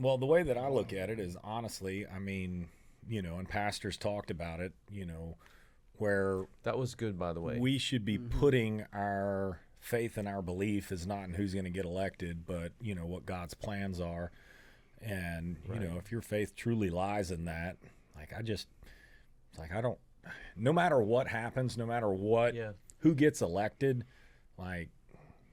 Well, the way that I look at it is honestly, and pastors talked about it, where That was good, by the way. we should be putting our faith and our belief is not in who's going to get elected, but, what God's plans are. And, Right. if your faith truly lies in that, like, it's like, I don't, no matter what happens, no matter Yeah. who gets elected, like,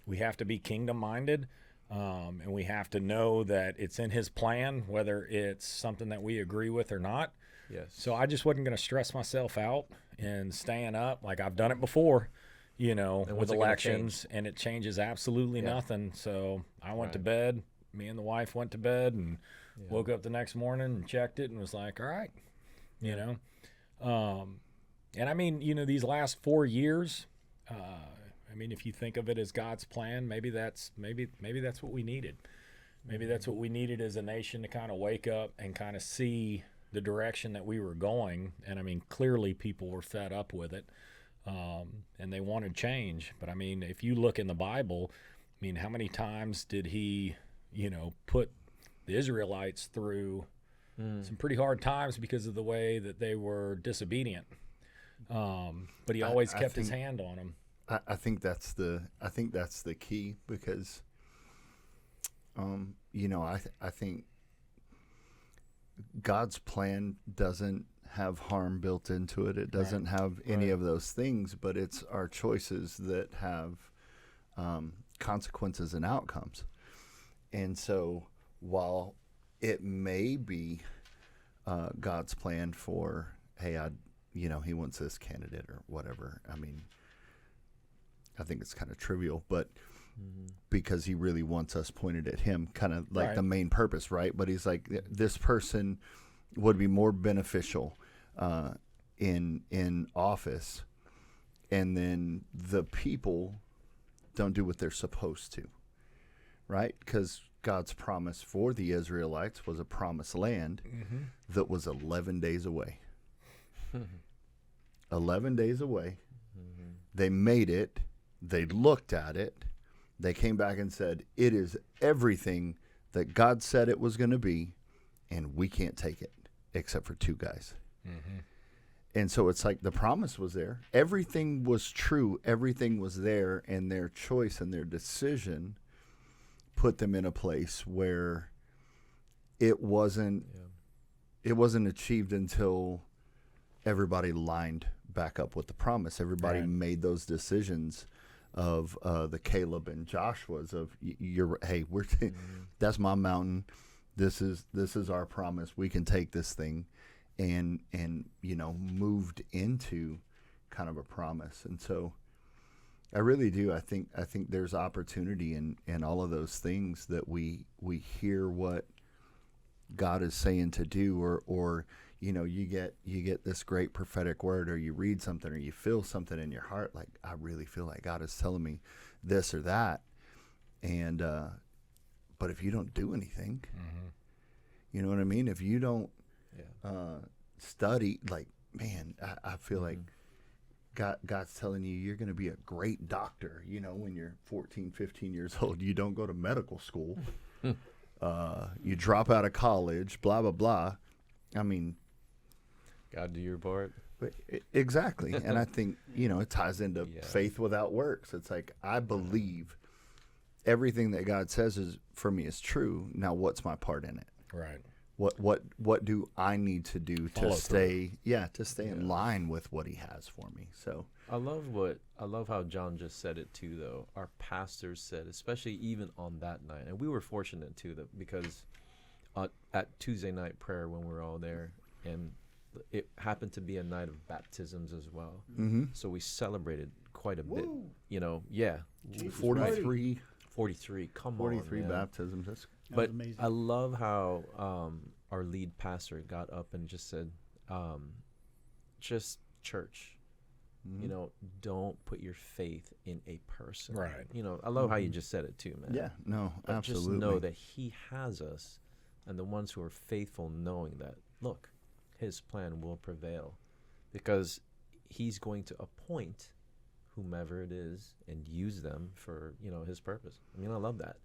we have to be kingdom minded. And we have to know that it's in his plan, whether it's something that we agree with or not. Yes. So I just wasn't going to stress myself out and staying up. Like I've done it before, And with what's it gonna elections, and it changes absolutely Yeah. nothing. So I went to Right. bed. Me and the wife went to bed and Yeah. woke up the next morning and checked it and was like, all right, you know. And these last 4 years, if you think of it as God's plan, maybe that's what we needed. Maybe that's what we needed as a nation to kind of wake up and kind of see the direction that we were going. And clearly people were fed up with it, and they wanted change. But if you look in the Bible, how many times did he, put the Israelites through some pretty hard times because of the way that they were disobedient? But he always kept his hand on them. I think that's the key because, I think God's plan doesn't have harm built into it. It doesn't have any of those things, but it's our choices that have consequences and outcomes. And so while it may be God's plan for, hey, he wants this candidate or whatever. I think it's kind of trivial, but because he really wants us pointed at him, kind of like the main purpose, right? But he's like, this person would be more beneficial in office, and then the people don't do what they're supposed to, right? Because God's promise for the Israelites was a promised land that was 11 days away. 11 days away. They made it. They looked at it. They came back and said, it is everything that God said it was going to be, and we can't take it except for two guys. And so it's like the promise was there. Everything was true. Everything was there, and their choice and their decision put them in a place where it wasn't achieved until everybody lined back up with the promise. Everybody made those decisions of the Caleb and Joshua's of that's my mountain. This is our promise. We can take this thing, and moved into kind of a promise. And so I really do. I think there's opportunity in all of those things that we hear what God is saying to do, or you get this great prophetic word, or you read something, or you feel something in your heart, like I really feel like God is telling me this or that, and but if you don't do anything, you know what I mean? If you don't study, like, man, I feel like God's telling you you're going to be a great doctor, when you're 14, 15 years old. You don't go to medical school. You drop out of college, blah, blah, blah. God, do your part. But exactly. And I think, it ties into faith without works. It's like, I believe everything that God says is for me is true. Now, what's my part in it? Right. What do I need to do to stay in line with what he has for me? So I love how John just said it too, though. Our pastors said, especially even on that night, and we were fortunate too, because at Tuesday night prayer when we were all there, and it happened to be a night of baptisms as well. So we celebrated quite a bit. 43 Come 43 on, baptisms. But I love how our lead pastor got up and just said, just church, don't put your faith in a person. Right. I love how you just said it too, man. Yeah, no, But absolutely. just know that he has us, and the ones who are faithful, knowing that, look, his plan will prevail, because he's going to appoint whomever it is and use them for his purpose. I love that.